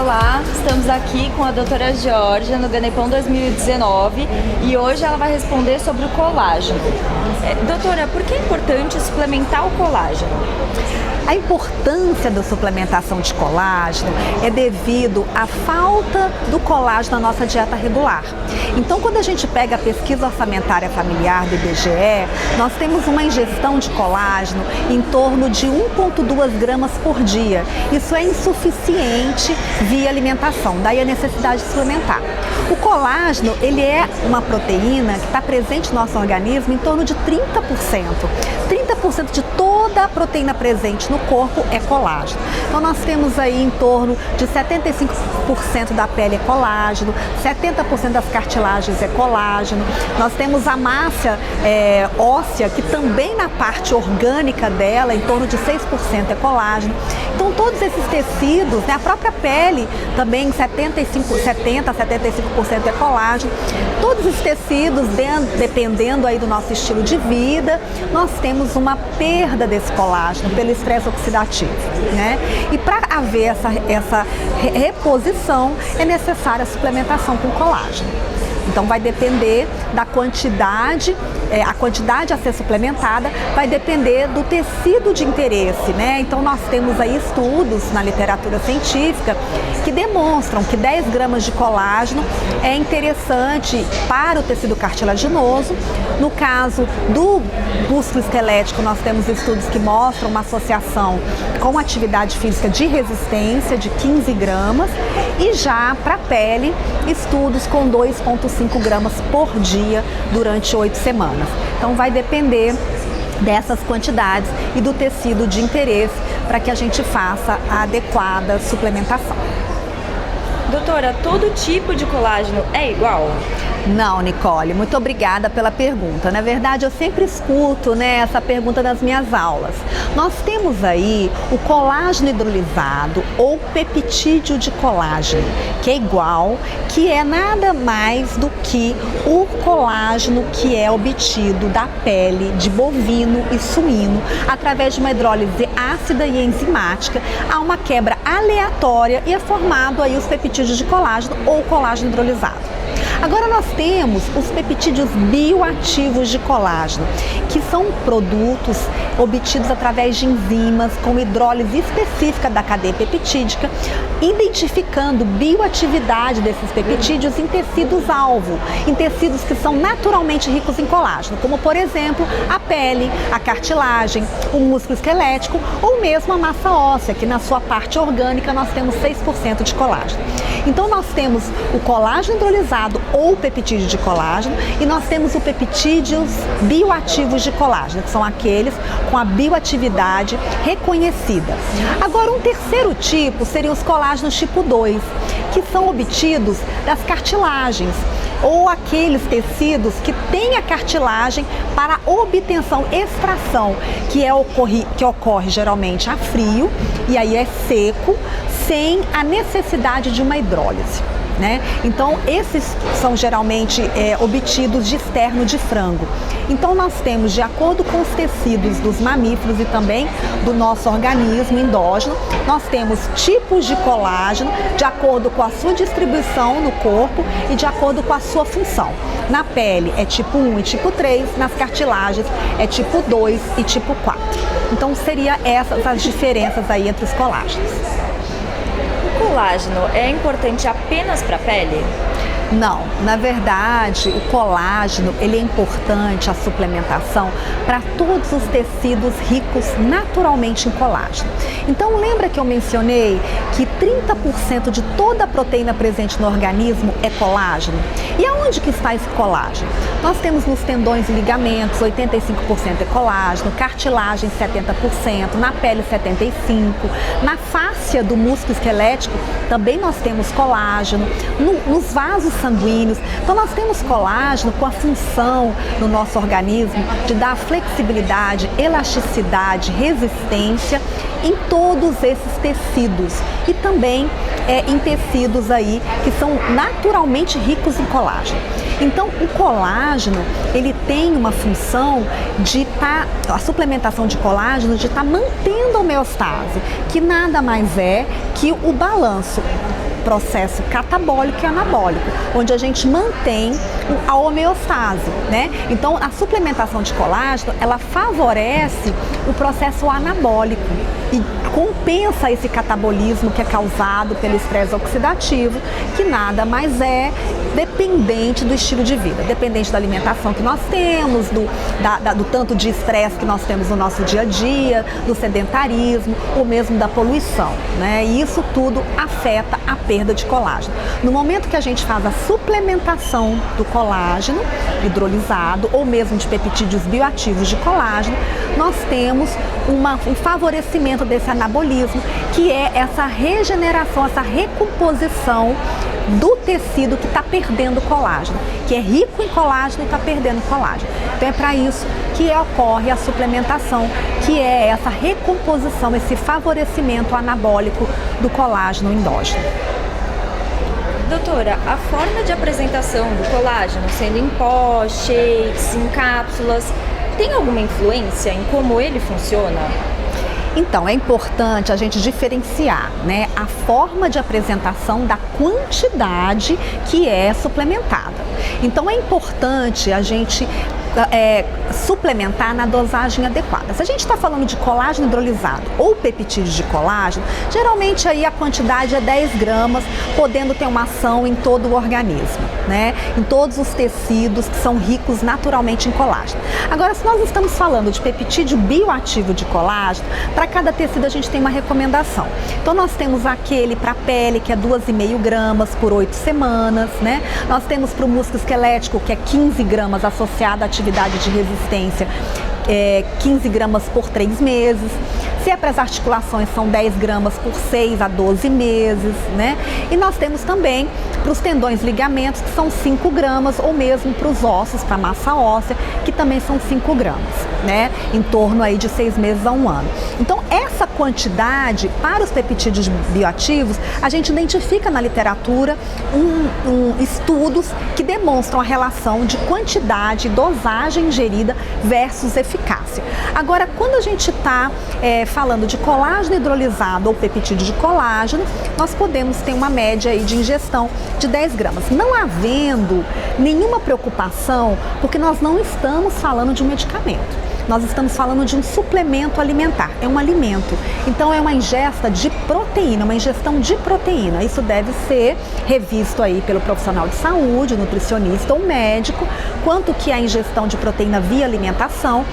Olá, estamos aqui com a doutora Georgia no Ganepão 2019 e hoje ela vai responder sobre o colágeno. Doutora, por que é importante suplementar o colágeno? A importância da suplementação de colágeno é devido à falta do colágeno na nossa dieta regular. Então, quando a gente pega a pesquisa orçamentária familiar do IBGE, nós temos uma ingestão de colágeno em torno de 1,2 gramas por dia. Isso é insuficiente via alimentação, daí a necessidade de suplementar. O colágeno, ele é uma proteína que está presente no nosso organismo em torno de 30%. 30% de toda a proteína presente no corpo é colágeno. Então nós temos aí em torno de 75% da pele é colágeno, 70% das cartilagens é colágeno. Nós temos a massa óssea, que também na parte orgânica dela, em torno de 6% é colágeno. Então todos esses tecidos, né, a própria pele também 70 a 75% é colágeno. Todos os tecidos, dependendo aí do nosso estilo de vida, nós temos uma perda desse colágeno pelo estresse oxidativo, né? E para haver essa reposição é necessária a suplementação com colágeno. Então vai depender da quantidade, a quantidade a ser suplementada vai depender do tecido de interesse, né? Então nós temos aí estudos na literatura científica que demonstram que 10 gramas de colágeno é interessante para o tecido cartilaginoso. No caso do músculo esquelético, nós temos estudos que mostram uma associação com atividade física de resistência de 15 gramas e já para a pele, estudos com 2,5 gramas por dia durante 8 semanas. Então vai depender dessas quantidades e do tecido de interesse para que a gente faça a adequada suplementação. Doutora, todo tipo de colágeno é igual? Não, Nicole, muito obrigada pela pergunta. Na verdade, eu sempre escuto, né, essa pergunta nas minhas aulas. Nós temos aí o colágeno hidrolisado ou peptídeo de colágeno, que é igual, que é nada mais do que o colágeno que é obtido da pele de bovino e suíno através de uma hidrólise ácida e enzimática. Há uma quebra aleatória e é formado aí os peptídeos de colágeno ou colágeno hidrolisado. Agora nós temos os peptídeos bioativos de colágeno, que são produtos obtidos através de enzimas com hidrólise específica da cadeia peptídica, identificando bioatividade desses peptídeos em tecidos-alvo, em tecidos que são naturalmente ricos em colágeno, como por exemplo a pele, a cartilagem, o músculo esquelético ou mesmo a massa óssea, que na sua parte orgânica nós temos 6% de colágeno. Então nós temos o colágeno hidrolisado ou peptídeo de colágeno e nós temos o peptídeos bioativos de colágeno, que são aqueles com a bioatividade reconhecida. Agora, um terceiro tipo seriam os colágenos tipo 2, que são obtidos das cartilagens ou aqueles tecidos que têm a cartilagem para obtenção, extração, que ocorre geralmente a frio e aí é seco, sem a necessidade de uma hidrólise, né? Então, esses são geralmente obtidos de externo de frango. Então, nós temos, de acordo com os tecidos dos mamíferos e também do nosso organismo endógeno, nós temos tipos de colágeno de acordo com a sua distribuição no corpo e de acordo com a sua função. Na pele é tipo 1 e tipo 3, nas cartilagens é tipo 2 e tipo 4. Então, seriam essas as diferenças aí entre os colágenos. O colágeno é importante apenas para a pele? Não, na verdade, o colágeno ele é importante, a suplementação, para todos os tecidos ricos naturalmente em colágeno. Então, lembra que eu mencionei que 30% de toda a proteína presente no organismo é colágeno? E aonde que está esse colágeno? Nós temos nos tendões e ligamentos, 85% é colágeno, cartilagem 70%, na pele 75%, na fáscia do músculo esquelético também nós temos colágeno, nos vasos sanguíneos. Então nós temos colágeno com a função no nosso organismo de dar flexibilidade, elasticidade, resistência em todos esses tecidos e também em tecidos aí que são naturalmente ricos em colágeno. Então o colágeno ele tem uma função de a suplementação de colágeno de estar mantendo a homeostase, que nada mais é que o balanço processo catabólico e anabólico, onde a gente mantém a homeostase, né? Então, a suplementação de colágeno, ela favorece o processo anabólico e compensa esse catabolismo que é causado pelo estresse oxidativo, que nada mais é dependente do estilo de vida, dependente da alimentação que nós temos, do tanto de estresse que nós temos no nosso dia a dia, do sedentarismo ou mesmo da poluição, né? E isso tudo afeta a perda de colágeno. No momento que a gente faz a suplementação do colágeno hidrolisado ou mesmo de peptídeos bioativos de colágeno, nós temos um favorecimento desse anabolismo, que é essa regeneração, essa recomposição do tecido que está perdendo colágeno, que é rico em colágeno e está perdendo colágeno. Então é para isso que ocorre a suplementação, que é essa recomposição, esse favorecimento anabólico do colágeno endógeno. Doutora, a forma de apresentação do colágeno, sendo em pó, shakes, em cápsulas, tem alguma influência em como ele funciona? Então, é importante a gente diferenciar, né, a forma de apresentação da quantidade que é suplementada. Então, é importante a gente suplementar na dosagem adequada. Se a gente está falando de colágeno hidrolisado ou peptídeos de colágeno, geralmente aí a quantidade é 10 gramas, podendo ter uma ação em todo o organismo, né? Em todos os tecidos que são ricos naturalmente em colágeno. Agora, se nós estamos falando de peptídeo bioativo de colágeno, para cada tecido a gente tem uma recomendação. Então, nós temos aquele para a pele, que é 2,5 gramas por 8 semanas, né? Nós temos para o músculo esquelético, que é 15 gramas associado à atividade de resistência, 15 gramas por 3 meses. Se é para as articulações, são 10 gramas por 6 a 12 meses, né? E nós temos também para os tendões e ligamentos, que são 5 gramas, ou mesmo para os ossos, para a massa óssea, que também são 5 gramas, né? Em torno aí de 6 meses a 1 ano. Então, essa quantidade para os peptídeos bioativos, a gente identifica na literatura estudos que demonstram a relação de quantidade e dosagem ingerida versus eficácia. Agora, quando a gente está falando de colágeno hidrolisado ou peptídeo de colágeno, nós podemos ter uma média aí de ingestão de 10 gramas. Não havendo nenhuma preocupação, porque nós não estamos falando de um medicamento. Nós estamos falando de um suplemento alimentar, é um alimento. Então é uma ingesta de proteína, uma ingestão de proteína. Isso deve ser revisto aí pelo profissional de saúde, nutricionista ou médico, quanto que é a ingestão de proteína via alimentação,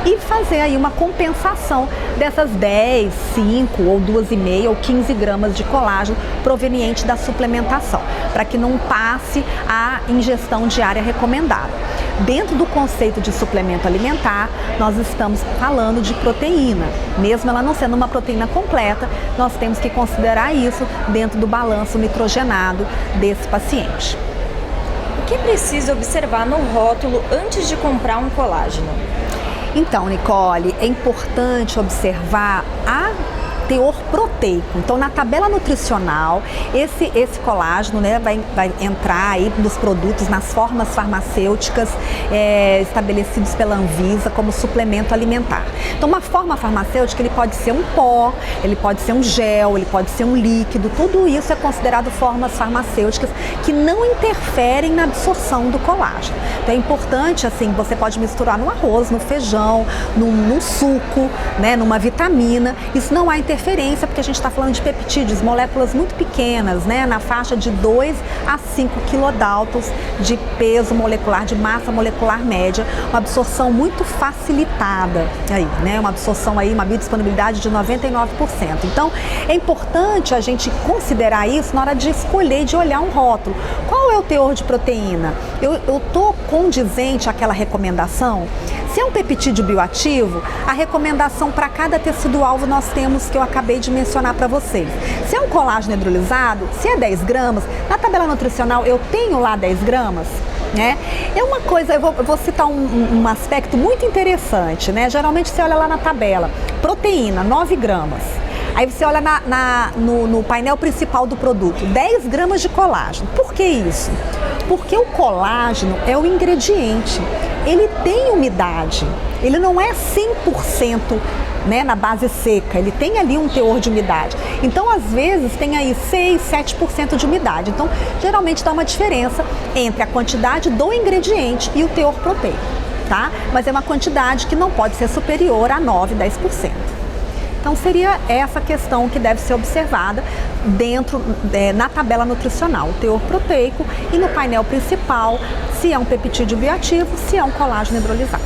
e fazer aí uma compensação dessas 10, 5 ou 2,5 ou 15 gramas de colágeno proveniente da suplementação, para que não passe a ingestão diária recomendada. Dentro do conceito de suplemento alimentar, nós estamos falando de proteína. Mesmo ela não sendo uma proteína completa, nós temos que considerar isso dentro do balanço nitrogenado desse paciente. O que precisa observar no rótulo antes de comprar um colágeno? Então, Nicole, é importante observar a teor proteico. Então, na tabela nutricional, esse colágeno, né, vai entrar aí nos produtos, nas formas farmacêuticas estabelecidos pela Anvisa como suplemento alimentar. Então, uma forma farmacêutica, ele pode ser um pó, ele pode ser um gel, ele pode ser um líquido, tudo isso é considerado formas farmacêuticas que não interferem na absorção do colágeno. Então, é importante, assim, você pode misturar no arroz, no feijão, num suco, né, numa vitamina. Isso não há interferência, porque a gente está falando de peptídeos, moléculas muito pequenas, né, na faixa de 2 a 5 quilodaltons de peso molecular, de massa molecular média, uma absorção muito facilitada aí, né, uma absorção aí, uma biodisponibilidade de 99%. Então, é importante a gente considerar isso na hora de escolher, de olhar um rótulo. Qual é o teor de proteína? Eu estou condizente àquela recomendação? Se é um peptídeo bioativo, a recomendação para cada tecido-alvo nós temos, que eu acabei de mencionar para vocês. Se é um colágeno hidrolisado, se é 10 gramas, na tabela nutricional eu tenho lá 10 gramas, né? É uma coisa, eu vou citar um aspecto muito interessante, né? Geralmente você olha lá na tabela, proteína, 9 gramas. Aí você olha no painel principal do produto, 10 gramas de colágeno. Por que isso? Porque o colágeno é o ingrediente, ele tem umidade, ele não é 100%, né, na base seca, ele tem ali um teor de umidade. Então, às vezes, tem aí 6, 7% de umidade. Então, geralmente dá uma diferença entre a quantidade do ingrediente e o teor proteico, tá? Mas é uma quantidade que não pode ser superior a 9, 10%. Então, seria essa questão que deve ser observada dentro, na tabela nutricional, o teor proteico e no painel principal, se é um peptídeo bioativo, se é um colágeno hidrolisado.